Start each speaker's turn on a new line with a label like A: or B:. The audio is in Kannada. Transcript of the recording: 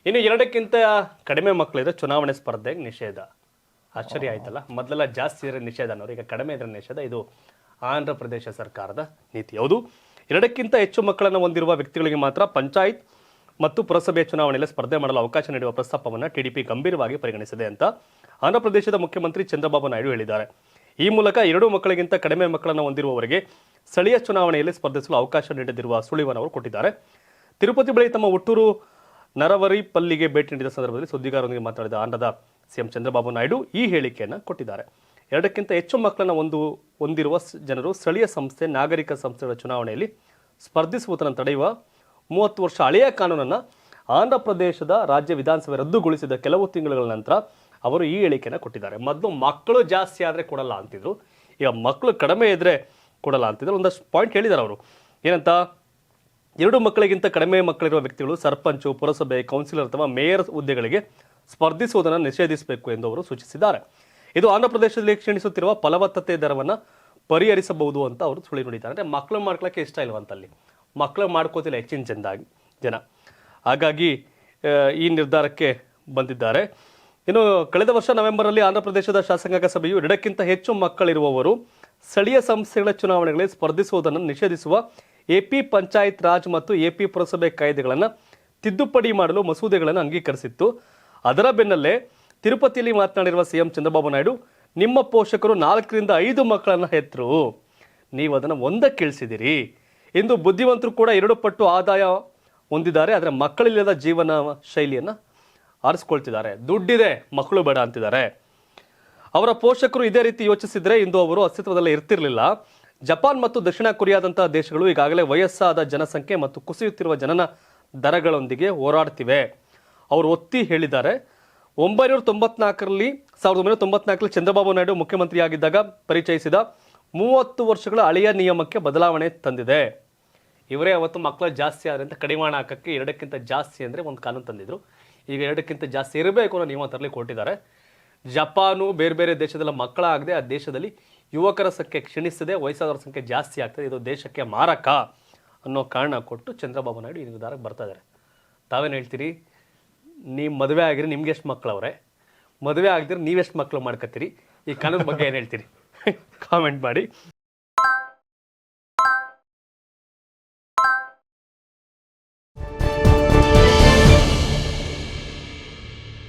A: ಇನ್ನು 2ಕ್ಕಿಂತ ಕಡಿಮೆ ಮಕ್ಕಳಿದ್ರೆ ಚುನಾವಣೆ ಸ್ಪರ್ಧೆಗೆ ನಿಷೇಧ. ಆಶ್ಚರ್ಯ ಆಯ್ತಲ್ಲ. ಮೊದಲೆಲ್ಲ ಜಾಸ್ತಿ ಇದ್ರೆ ನಿಷೇಧ ಅನ್ನೋರು, ಈಗ ಕಡಿಮೆ ಇದ್ರೆ ನಿಷೇಧ. ಇದು ಆಂಧ್ರ ಪ್ರದೇಶ ಸರ್ಕಾರದ ನೀತಿ. ಹೌದು, 2ಕ್ಕಿಂತ ಹೆಚ್ಚು ಮಕ್ಕಳನ್ನು ಹೊಂದಿರುವ ವ್ಯಕ್ತಿಗಳಿಗೆ ಮಾತ್ರ ಪಂಚಾಯತ್ ಮತ್ತು ಪುರಸಭೆ ಚುನಾವಣೆಯಲ್ಲಿ ಸ್ಪರ್ಧೆ ಮಾಡಲು ಅವಕಾಶ ನೀಡುವ ಪ್ರಸ್ತಾಪವನ್ನು ಟಿಡಿಪಿ ಗಂಭೀರವಾಗಿ ಪರಿಗಣಿಸಿದೆ ಅಂತ ಆಂಧ್ರ ಪ್ರದೇಶದ ಮುಖ್ಯಮಂತ್ರಿ ಚಂದ್ರಬಾಬು ನಾಯ್ಡು ಹೇಳಿದ್ದಾರೆ. ಈ ಮೂಲಕ 2 ಮಕ್ಕಳಿಗಿಂತ ಕಡಿಮೆ ಮಕ್ಕಳನ್ನು ಹೊಂದಿರುವವರಿಗೆ ಸ್ಥಳೀಯ ಚುನಾವಣೆಯಲ್ಲಿ ಸ್ಪರ್ಧಿಸಲು ಅವಕಾಶ ನೀಡದಿರುವ ಸುಳಿವನ್ನು ಅವರು ಕೊಟ್ಟಿದ್ದಾರೆ. ತಿರುಪತಿ ಬಳಿ ತಮ್ಮ ಹುಟ್ಟೂರು ನರವರಿಪಲ್ಲಿಗೆ ಭೇಟಿ ನೀಡಿದ ಸಂದರ್ಭದಲ್ಲಿ ಸುದ್ದಿಗಾರರೊಂದಿಗೆ ಮಾತನಾಡಿದ ಆಂಧ್ರದ ಸಿಎಂ ಚಂದ್ರಬಾಬು ನಾಯ್ಡು ಈ ಹೇಳಿಕೆಯನ್ನು ಕೊಟ್ಟಿದ್ದಾರೆ. 2ಕ್ಕಿಂತ ಹೆಚ್ಚು ಮಕ್ಕಳನ್ನು ಹೊಂದಿರುವ ಜನರು ಸ್ಥಳೀಯ ಸಂಸ್ಥೆ, ನಾಗರಿಕ ಸಂಸ್ಥೆಗಳ ಚುನಾವಣೆಯಲ್ಲಿ ಸ್ಪರ್ಧಿಸುವುದನ್ನು ತಡೆಯುವ 30 ವರ್ಷ ಹಳೆಯ ಕಾನೂನನ್ನು ಆಂಧ್ರ ಪ್ರದೇಶದ ರಾಜ್ಯ ವಿಧಾನಸಭೆ ರದ್ದುಗೊಳಿಸಿದ ಕೆಲವು ತಿಂಗಳುಗಳ ನಂತರ ಅವರು ಈ ಹೇಳಿಕೆಯನ್ನು ಕೊಟ್ಟಿದ್ದಾರೆ. ಮೊದಲು ಮಕ್ಕಳು ಜಾಸ್ತಿ ಆದರೆ ಕೊಡಲ್ಲ ಅಂತಿದ್ರು, ಈಗ ಮಕ್ಕಳು ಕಡಿಮೆ ಇದ್ದರೆ ಕೊಡಲ್ಲ ಅಂತಿದ್ರು. ಒಂದಷ್ಟು ಪಾಯಿಂಟ್ ಹೇಳಿದ್ದಾರೆ ಅವರು. ಏನಂತ, 2 ಮಕ್ಕಳಿಗಿಂತ ಕಡಿಮೆ ಮಕ್ಕಳಿರುವ ವ್ಯಕ್ತಿಗಳು ಸರ್ಪಂಚು, ಪುರಸಭೆ, ಕೌನ್ಸಿಲರ್ ಅಥವಾ ಮೇಯರ್ ಹುದ್ದೆಗಳಿಗೆ ಸ್ಪರ್ಧಿಸುವುದನ್ನು ನಿಷೇಧಿಸಬೇಕು ಎಂದು ಅವರು ಸೂಚಿಸಿದ್ದಾರೆ. ಇದು ಆಂಧ್ರ ಪ್ರದೇಶದಲ್ಲಿ ಕ್ಷೀಣಿಸುತ್ತಿರುವ ಫಲವತ್ತತೆ ದರವನ್ನು ಪರಿಹರಿಸಬಹುದು ಅಂತ ಅವರು ಸುಳಿ ನುಡಿತಾರೆ. ಅಂದರೆ ಮಕ್ಕಳು ಮಾಡ್ಕೊಳ್ಳೋಕ್ಕೆ ಇಷ್ಟ ಇಲ್ವಂತಲ್ಲಿ, ಮಕ್ಕಳು ಮಾಡ್ಕೋತಿಲ್ಲ ಹೆಚ್ಚಿನ ಜನ. ಹಾಗಾಗಿ ಈ ನಿರ್ಧಾರಕ್ಕೆ ಬಂದಿದ್ದಾರೆ. ಇನ್ನು ಕಳೆದ ವರ್ಷ ನವೆಂಬರ್ನಲ್ಲಿ ಆಂಧ್ರ ಪ್ರದೇಶದ ಶಾಸಕಾಂಗ ಸಭೆಯು 2ಕ್ಕಿಂತ ಹೆಚ್ಚು ಮಕ್ಕಳಿರುವವರು ಸ್ಥಳೀಯ ಸಂಸ್ಥೆಗಳ ಚುನಾವಣೆಗಳಲ್ಲಿ ಸ್ಪರ್ಧಿಸುವುದನ್ನು ನಿಷೇಧಿಸುವ ಎಪಿ ಪಂಚಾಯತ್ ರಾಜ್ ಮತ್ತು ಎಪಿ ಪುರಸಭೆ ಕಾಯ್ದೆಗಳನ್ನು ತಿದ್ದುಪಡಿ ಮಾಡಲು ಮಸೂದೆಗಳನ್ನು ಅಂಗೀಕರಿಸಿತ್ತು. ಅದರ ಬೆನ್ನಲ್ಲೇ ತಿರುಪತಿಯಲ್ಲಿ ಮಾತನಾಡಿರುವ ಸಿಎಂ ಚಂದ್ರಬಾಬು ನಾಯ್ಡು, ನಿಮ್ಮ ಪೋಷಕರು 4ರಿಂದ 5 ಮಕ್ಕಳನ್ನು ಹೆತ್ತರು, ನೀವು ಅದನ್ನು 1ಕ್ಕೆ ಇಳಿಸಿದಿರಿ. ಇಂದು ಬುದ್ಧಿವಂತರು ಕೂಡ 2 ಪಟ್ಟು ಆದಾಯ ಹೊಂದಿದ್ದಾರೆ, ಆದರೆ ಮಕ್ಕಳಿಲ್ಲದ ಜೀವನ ಶೈಲಿಯನ್ನು ಆರಿಸ್ಕೊಳ್ತಿದ್ದಾರೆ. ದುಡ್ಡಿದೆ, ಮಕ್ಕಳು ಬೇಡ ಅಂತಿದ್ದಾರೆ. ಅವರ ಪೋಷಕರು ಇದೇ ರೀತಿ ಯೋಚಿಸಿದರೆ ಇಂದು ಅವರು ಅಸ್ತಿತ್ವದಲ್ಲೇ ಇರ್ತಿರಲಿಲ್ಲ. ಜಪಾನ್ ಮತ್ತು ದಕ್ಷಿಣ ಕೊರಿಯಾದಂತಹ ದೇಶಗಳು ಈಗಾಗಲೇ ವಯಸ್ಸಾದ ಜನಸಂಖ್ಯೆ ಮತ್ತು ಕುಸಿಯುತ್ತಿರುವ ಜನನ ದರಗಳೊಂದಿಗೆ ಹೋರಾಡ್ತಿವೆ. ಅವರು ಒತ್ತಿ ಹೇಳಿದ್ದಾರೆ. 1994ರಲ್ಲಿ ಚಂದ್ರಬಾಬು ನಾಯ್ಡು ಮುಖ್ಯಮಂತ್ರಿಯಾಗಿದ್ದಾಗ ಪರಿಚಯಿಸಿದ 30 ವರ್ಷಗಳ ಹಳೆಯ ನಿಯಮಕ್ಕೆ ಬದಲಾವಣೆ ತಂದಿದೆ. ಇವರೇ ಅವತ್ತು ಮಕ್ಕಳು ಜಾಸ್ತಿ ಆದರೆ ಅಂತ ಕಡಿವಾಣ ಹಾಕಕ್ಕೆ 2ಕ್ಕಿಂತ ಜಾಸ್ತಿ ಅಂದರೆ ಒಂದು ಕಾನೂನು ತಂದಿದ್ರು. ಈಗ 2ಕ್ಕಿಂತ ಜಾಸ್ತಿ ಇರಬೇಕು ಅನ್ನೋ ನಿಯಮ ತರಲಿ ಕೊಟ್ಟಿದ್ದಾರೆ. ಜಪಾನು ಬೇರೆ ಬೇರೆ ದೇಶದಲ್ಲ ಮಕ್ಕಳಾಗದೆ ಆ ದೇಶದಲ್ಲಿ ಯುವಕರ ಸಂಖ್ಯೆ ಕ್ಷೀಣಿಸಿದೆ, ವಯಸ್ಸಾದವರ ಸಂಖ್ಯೆ ಜಾಸ್ತಿ ಆಗ್ತದೆ, ಇದು ದೇಶಕ್ಕೆ ಮಾರಕ ಅನ್ನೋ ಕಾರಣ ಕೊಟ್ಟು ಚಂದ್ರಬಾಬು ನಾಯ್ಡು ಈ ನಿರ್ಧಾರಕ್ಕೆ ಬರ್ತಾ ಇದ್ದಾರೆ. ತಾವೇನು ಹೇಳ್ತೀರಿ? ನೀವು ಮದುವೆ ಆಗಿರಿ, ನಿಮ್ಗೆ ಎಷ್ಟು ಮಕ್ಕಳವ್ರೆ? ಮದುವೆ ಆಗಿದ್ರೆ ನೀವೆಷ್ಟು ಮಕ್ಕಳು ಮಾಡ್ಕೊತೀರಿ? ಈ ಕಾನೂನು ಬಗ್ಗೆ ಏನು ಹೇಳ್ತೀರಿ? ಕಾಮೆಂಟ್ ಮಾಡಿ.